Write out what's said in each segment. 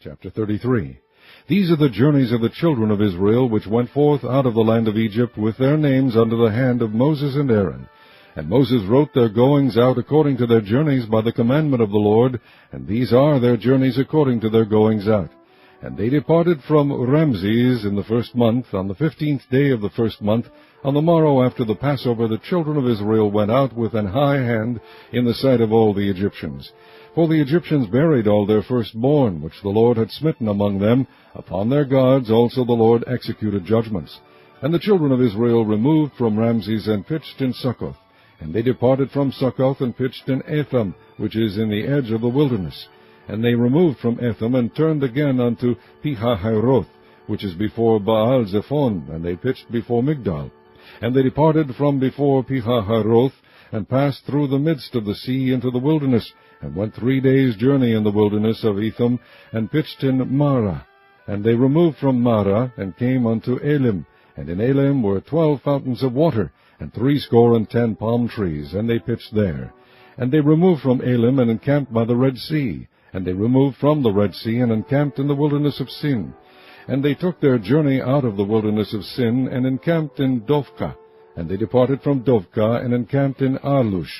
Chapter 33. These are the journeys of the children of Israel, which went forth out of the land of Egypt, with their names under the hand of Moses and Aaron. And Moses wrote their goings out according to their journeys by the commandment of the Lord, and these are their journeys according to their goings out. And they departed from Ramses in the first month, on the 15th day of the first month. On the morrow after the Passover, the children of Israel went out with an high hand in the sight of all the Egyptians. For the Egyptians buried all their firstborn, which the Lord had smitten among them. Upon their gods also the Lord executed judgments. And the children of Israel removed from Ramses and pitched in Succoth. And they departed from Succoth and pitched in Etham, which is in the edge of the wilderness. And they removed from Etham and turned again unto Pihahiroth, which is before Baal-zephon, and they pitched before Migdal. And they departed from before Pihahiroth, and passed through the midst of the sea into the wilderness, and went 3 days' journey in the wilderness of Etham, and pitched in Marah. And they removed from Marah, and came unto Elim. And in Elim were 12 fountains of water, and 70 palm trees, and they pitched there. And they removed from Elim, and encamped by the Red Sea. And they removed from the Red Sea, and encamped in the wilderness of Sin. And they took their journey out of the wilderness of Sin, and encamped in Dovka. And they departed from Dovka, and encamped in Alush.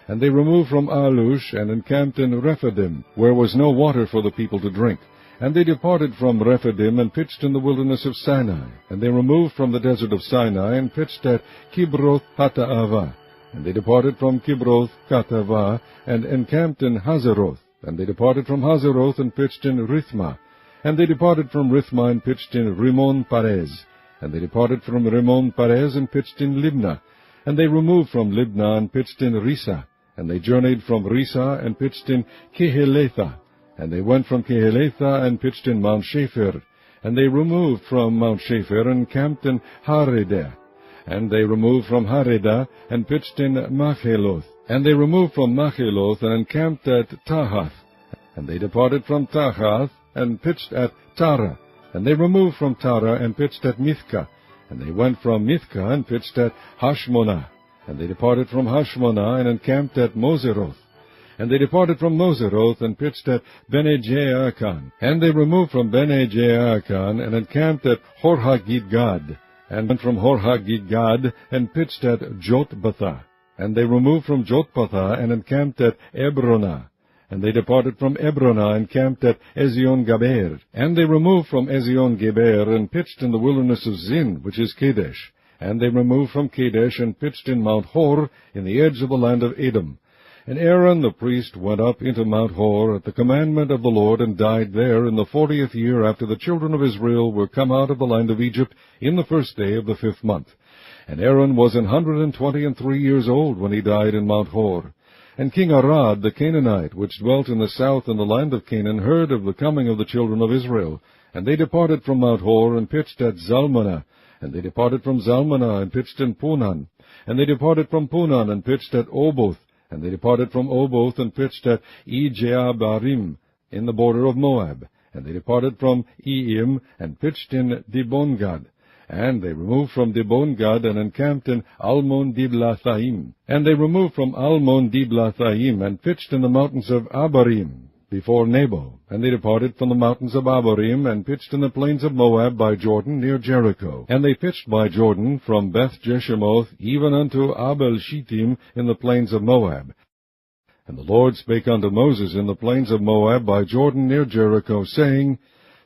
And they removed from Alush, and encamped in Rephidim, where was no water for the people to drink. And they departed from Rephidim, and pitched in the wilderness of Sinai. And they removed from the desert of Sinai, and pitched at Kibroth-Hattaavah. And they departed from Kibroth-Hattaavah, and encamped in Hazeroth. And they departed from Hazeroth, and pitched in Rithmah. And they departed from Rithmah, and pitched in Rimmon-Perez. And they departed from Rimmon-Perez, and pitched in Libnah. And they removed from Libnah, and pitched in Risa. And they journeyed from Risa, and pitched in Kehelatha. And they went from Kehelatha, and pitched in Mount Shapher. And they removed from Mount Shapher, and camped in Haredah. And they removed from Haredah, and pitched in Macheloth. And they removed from Macheloth, and encamped at Tahath. And they departed from Tahath, and pitched at Tara. And they removed from Tara, and pitched at Mithka. And they went from Mithka, and pitched at Hashmonah. And they departed from Hashmonah, and encamped at Moseroth. And they departed from Moseroth, and pitched at Bene-Jaakan. And they removed from Bene-Jaakan, and encamped at Horhagidgad. And went from Horhagidgad, and pitched at Jotbathah. And they removed from Jotbathah, and encamped at Ebronah. And they departed from Ebronah, and camped at Ezion-Gaber. And they removed from Ezion-Geber, and pitched in the wilderness of Zin, which is Kadesh. And they removed from Kadesh, and pitched in Mount Hor, in the edge of the land of Edom. And Aaron the priest went up into Mount Hor at the commandment of the Lord, and died there in the 40th year after the children of Israel were come out of the land of Egypt, in the first day of the 5th month. And Aaron was 123 years old when he died in Mount Hor. And King Arad the Canaanite, which dwelt in the south in the land of Canaan, heard of the coming of the children of Israel. And they departed from Mount Hor, and pitched at Zalmanah. And they departed from Zalmanah, and pitched in Punan. And they departed from Punan, and pitched at Oboth. And they departed from Oboth, and pitched at Ijeabarim, in the border of Moab. And they departed from Eim, and pitched in Dibongad. And they removed from Dibongad, and encamped in Almon-Diblathaim. And they removed from Almon-Diblathaim, and pitched in the mountains of Abarim, before Nebo. And they departed from the mountains of Abarim, and pitched in the plains of Moab by Jordan, near Jericho. And they pitched by Jordan, from Beth-Jeshimoth, even unto Abel-Shittim, in the plains of Moab. And the Lord spake unto Moses in the plains of Moab by Jordan, near Jericho, saying,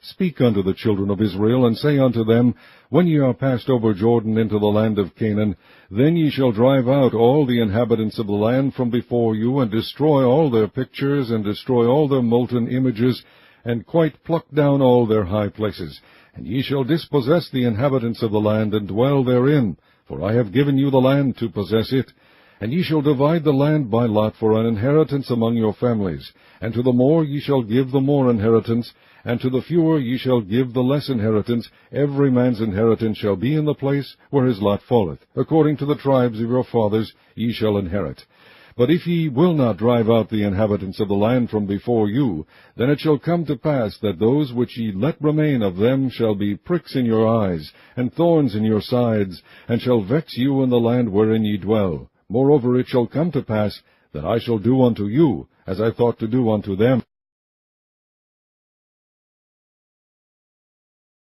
Speak unto the children of Israel, and say unto them, When ye are passed over Jordan into the land of Canaan, then ye shall drive out all the inhabitants of the land from before you, and destroy all their pictures, and destroy all their molten images, and quite pluck down all their high places. And ye shall dispossess the inhabitants of the land, and dwell therein, for I have given you the land to possess it. And ye shall divide the land by lot for an inheritance among your families. And to the more ye shall give the more inheritance, and to the fewer ye shall give the less inheritance. Every man's inheritance shall be in the place where his lot falleth. According to the tribes of your fathers ye shall inherit. But if ye will not drive out the inhabitants of the land from before you, then it shall come to pass that those which ye let remain of them shall be pricks in your eyes, and thorns in your sides, and shall vex you in the land wherein ye dwell. Moreover, it shall come to pass that I shall do unto you as I thought to do unto them.